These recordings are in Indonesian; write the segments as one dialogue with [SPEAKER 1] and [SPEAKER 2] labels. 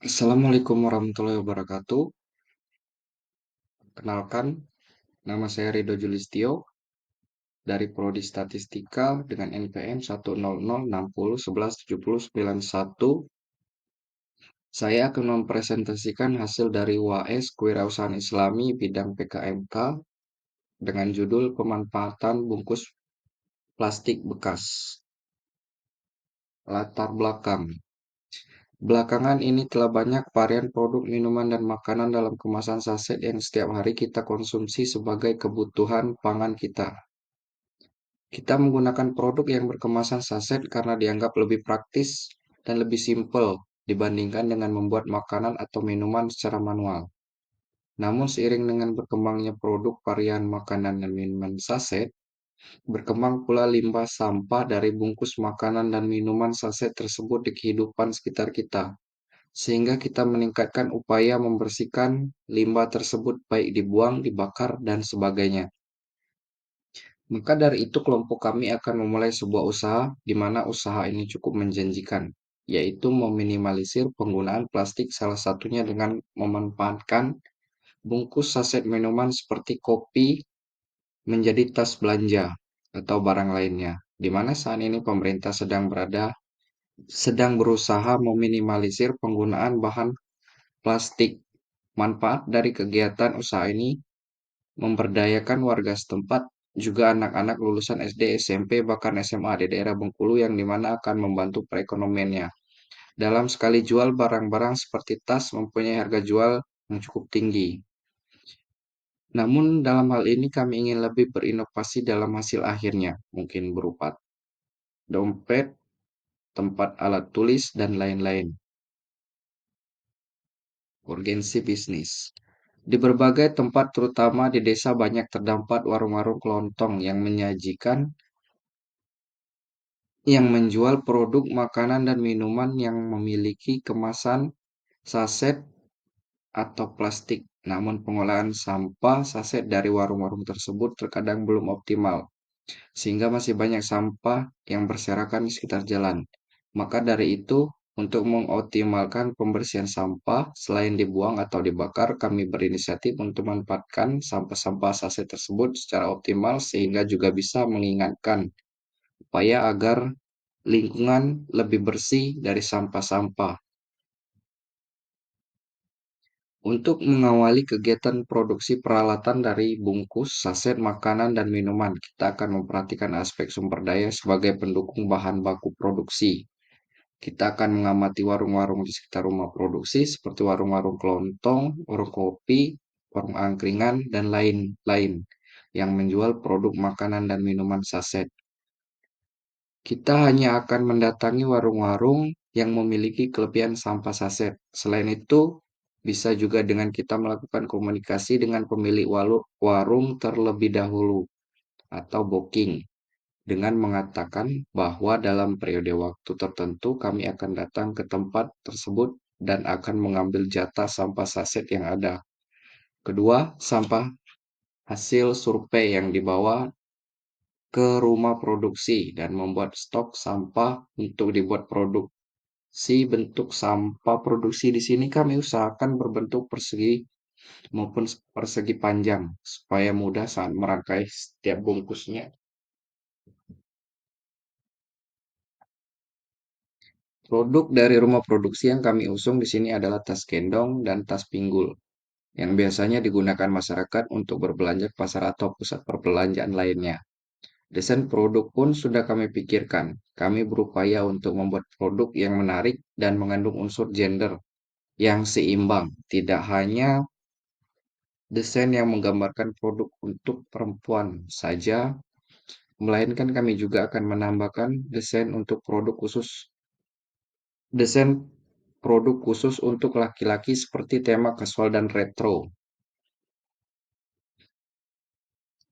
[SPEAKER 1] Assalamualaikum warahmatullahi wabarakatuh. Kenalkan, nama saya Rido Julistio dari Prodi Statistika dengan NPM 10060601171. Saya akan mempresentasikan hasil dari UAS Kewirausahaan Islami bidang PKMK dengan judul Pemanfaatan Bungkus Plastik Bekas. Latar belakang. Belakangan ini telah banyak varian produk minuman dan makanan dalam kemasan saset yang setiap hari kita konsumsi sebagai kebutuhan pangan kita. Kita menggunakan produk yang berkemasan saset karena dianggap lebih praktis dan lebih simpel dibandingkan dengan membuat makanan atau minuman secara manual. Namun seiring dengan berkembangnya produk varian makanan dan minuman saset, berkembang pula limbah sampah dari bungkus makanan dan minuman saset tersebut di kehidupan sekitar kita, sehingga kita meningkatkan upaya membersihkan limbah tersebut baik dibuang, dibakar, dan sebagainya. Maka dari itu kelompok kami akan memulai sebuah usaha di mana usaha ini cukup menjanjikan, yaitu meminimalisir penggunaan plastik salah satunya dengan memanfaatkan bungkus saset minuman seperti kopi menjadi tas belanja atau barang lainnya, di mana saat ini pemerintah sedang berusaha meminimalisir penggunaan bahan plastik. Manfaat dari kegiatan usaha ini memberdayakan warga setempat, juga anak-anak lulusan SD, SMP, bahkan SMA di daerah Bengkulu yang dimana akan membantu perekonomiannya. Dalam sekali jual barang-barang seperti tas mempunyai harga jual yang cukup tinggi. Namun dalam hal ini kami ingin lebih berinovasi dalam hasil akhirnya, mungkin berupa dompet, tempat alat tulis, dan lain-lain. Urgensi bisnis. Di berbagai tempat terutama di desa banyak terdapat warung-warung kelontong yang menjual produk makanan dan minuman yang memiliki kemasan saset atau plastik. Namun pengolahan sampah saset dari warung-warung tersebut terkadang belum optimal, sehingga masih banyak sampah yang berserakan di sekitar jalan. Maka dari itu, untuk mengoptimalkan pembersihan sampah, selain dibuang atau dibakar, kami berinisiatif untuk memanfaatkan sampah-sampah saset tersebut secara optimal sehingga juga bisa mengingatkan upaya agar lingkungan lebih bersih dari sampah-sampah. Untuk mengawali kegiatan produksi peralatan dari bungkus, saset makanan, dan minuman, kita akan memperhatikan aspek sumber daya sebagai pendukung bahan baku produksi. Kita akan mengamati warung-warung di sekitar rumah produksi seperti warung-warung kelontong, warung kopi, warung angkringan, dan lain-lain yang menjual produk makanan dan minuman saset. Kita hanya akan mendatangi warung-warung yang memiliki kelebihan sampah saset. Selain itu, bisa juga dengan kita melakukan komunikasi dengan pemilik warung terlebih dahulu atau booking dengan mengatakan bahwa dalam periode waktu tertentu kami akan datang ke tempat tersebut dan akan mengambil jatah sampah saset yang ada. Kedua, sampah hasil survei yang dibawa ke rumah produksi dan membuat stok sampah untuk dibuat bentuk sampah produksi di sini kami usahakan berbentuk persegi maupun persegi panjang supaya mudah saat merangkai setiap bungkusnya. Produk dari rumah produksi yang kami usung di sini adalah tas gendong dan tas pinggul, yang biasanya digunakan masyarakat untuk berbelanja ke pasar atau pusat perbelanjaan lainnya. Desain produk pun sudah kami pikirkan. Kami berupaya untuk membuat produk yang menarik dan mengandung unsur gender yang seimbang. Tidak hanya desain yang menggambarkan produk untuk perempuan saja, melainkan kami juga akan menambahkan desain produk khusus untuk laki-laki seperti tema kasual dan retro.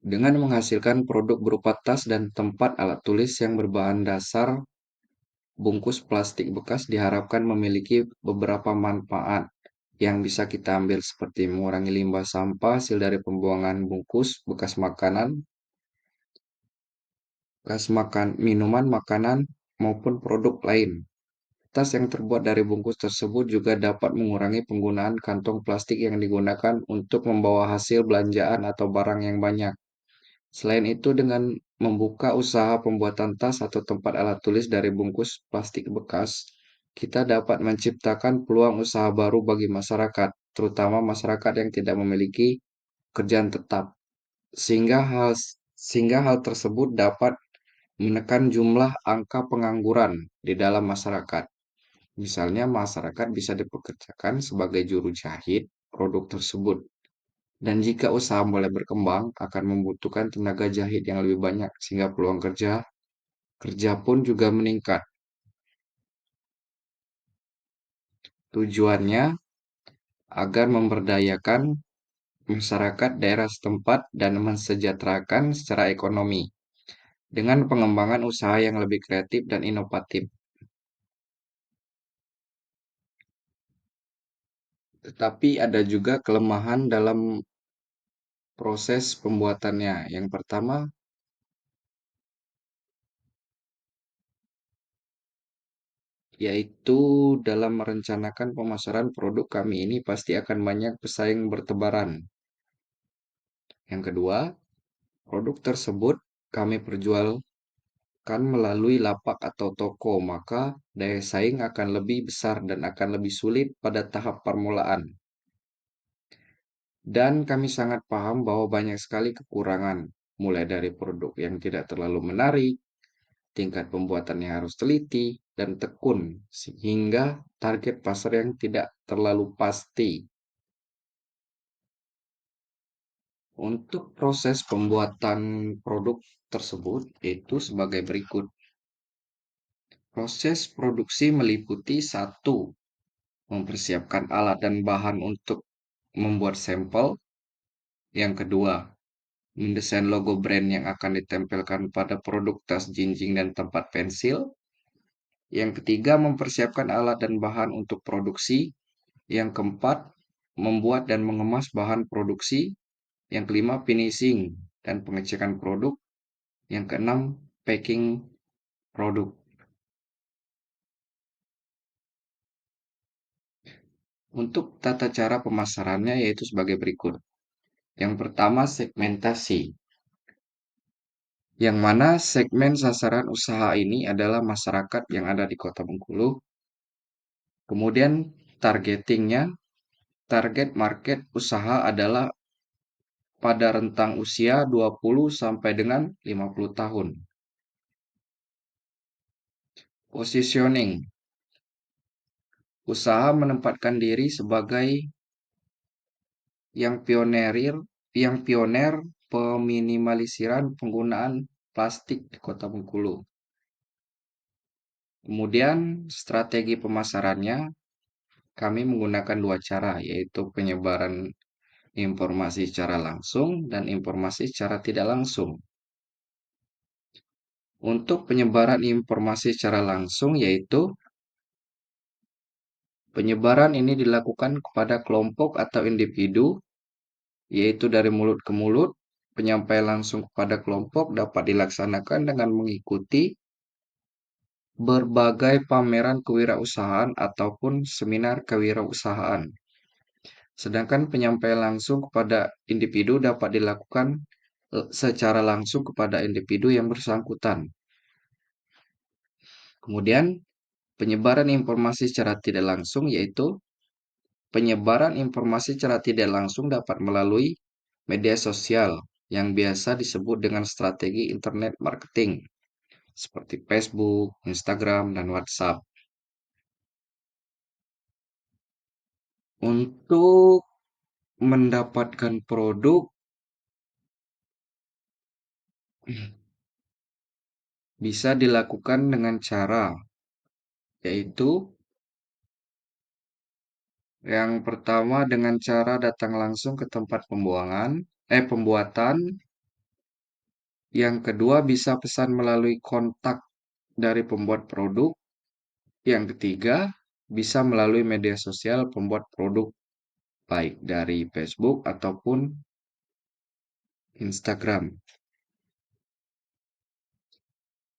[SPEAKER 1] Dengan menghasilkan produk berupa tas dan tempat alat tulis yang berbahan dasar bungkus plastik bekas diharapkan memiliki beberapa manfaat yang bisa kita ambil seperti mengurangi limbah sampah hasil dari pembuangan bungkus bekas minuman, makanan, maupun produk lain. Tas yang terbuat dari bungkus tersebut juga dapat mengurangi penggunaan kantong plastik yang digunakan untuk membawa hasil belanjaan atau barang yang banyak. Selain itu, dengan membuka usaha pembuatan tas atau tempat alat tulis dari bungkus plastik bekas, kita dapat menciptakan peluang usaha baru bagi masyarakat, terutama masyarakat yang tidak memiliki pekerjaan tetap. Sehingga hal sehingga hal tersebut dapat menekan jumlah angka pengangguran di dalam masyarakat. Misalnya, masyarakat bisa dipekerjakan sebagai juru jahit produk tersebut. Dan jika usaha mulai berkembang, akan membutuhkan tenaga jahit yang lebih banyak, sehingga peluang kerja kerja pun juga meningkat. Tujuannya agar memberdayakan masyarakat daerah setempat dan mensejahterakan secara ekonomi dengan pengembangan usaha yang lebih kreatif dan inovatif. Tetapi ada juga kelemahan dalam proses pembuatannya. Yang pertama, yaitu dalam merencanakan pemasaran produk kami ini pasti akan banyak pesaing bertebaran. Yang kedua, produk tersebut kami perjualkan melalui lapak atau toko, maka daya saing akan lebih besar dan akan lebih sulit pada tahap permulaan. Dan kami sangat paham bahwa banyak sekali kekurangan, mulai dari produk yang tidak terlalu menarik, tingkat pembuatannya harus teliti dan tekun, sehingga target pasar yang tidak terlalu pasti. Untuk proses pembuatan produk tersebut itu sebagai berikut. Proses produksi meliputi satu, mempersiapkan alat dan bahan untuk membuat sampel. Yang kedua, mendesain logo brand yang akan ditempelkan pada produk tas, jinjing, dan tempat pensil. Yang ketiga, mempersiapkan alat dan bahan untuk produksi. Yang keempat, membuat dan mengemas bahan produksi. Yang kelima, finishing dan pengecekan produk. Yang keenam, packing produk. Untuk tata cara pemasarannya yaitu sebagai berikut. Yang pertama, segmentasi. Yang mana segmen sasaran usaha ini adalah masyarakat yang ada di Kota Bengkulu. Kemudian targetingnya, target market usaha adalah pada rentang usia 20 sampai dengan 50 tahun. Positioning. Usaha menempatkan diri sebagai yang pioner peminimalisan penggunaan plastik di Kota Bengkulu. Kemudian strategi pemasarannya kami menggunakan dua cara, yaitu penyebaran informasi secara langsung dan informasi secara tidak langsung. Untuk penyebaran informasi secara langsung yaitu penyebaran ini dilakukan kepada kelompok atau individu, yaitu dari mulut ke mulut. Penyampaian langsung kepada kelompok dapat dilaksanakan dengan mengikuti berbagai pameran kewirausahaan ataupun seminar kewirausahaan. Sedangkan penyampaian langsung kepada individu dapat dilakukan secara langsung kepada individu yang bersangkutan. Kemudian, penyebaran informasi secara tidak langsung yaitu penyebaran informasi secara tidak langsung dapat melalui media sosial yang biasa disebut dengan strategi internet marketing seperti Facebook, Instagram, dan WhatsApp. Untuk mendapatkan produk bisa dilakukan dengan cara yaitu yang pertama dengan cara datang langsung ke tempat pembuatan. Yang kedua bisa pesan melalui kontak dari pembuat produk. Yang ketiga bisa melalui media sosial pembuat produk baik dari Facebook ataupun Instagram.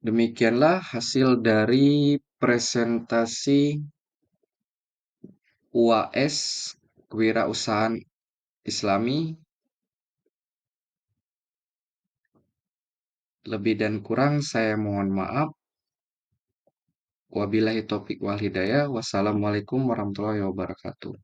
[SPEAKER 1] Demikianlah hasil dari presentasi UAS Kewirausahaan Islami. Lebih dan kurang saya mohon maaf. Wabillahi taufik wal hidayah. Wassalamualaikum warahmatullahi wabarakatuh.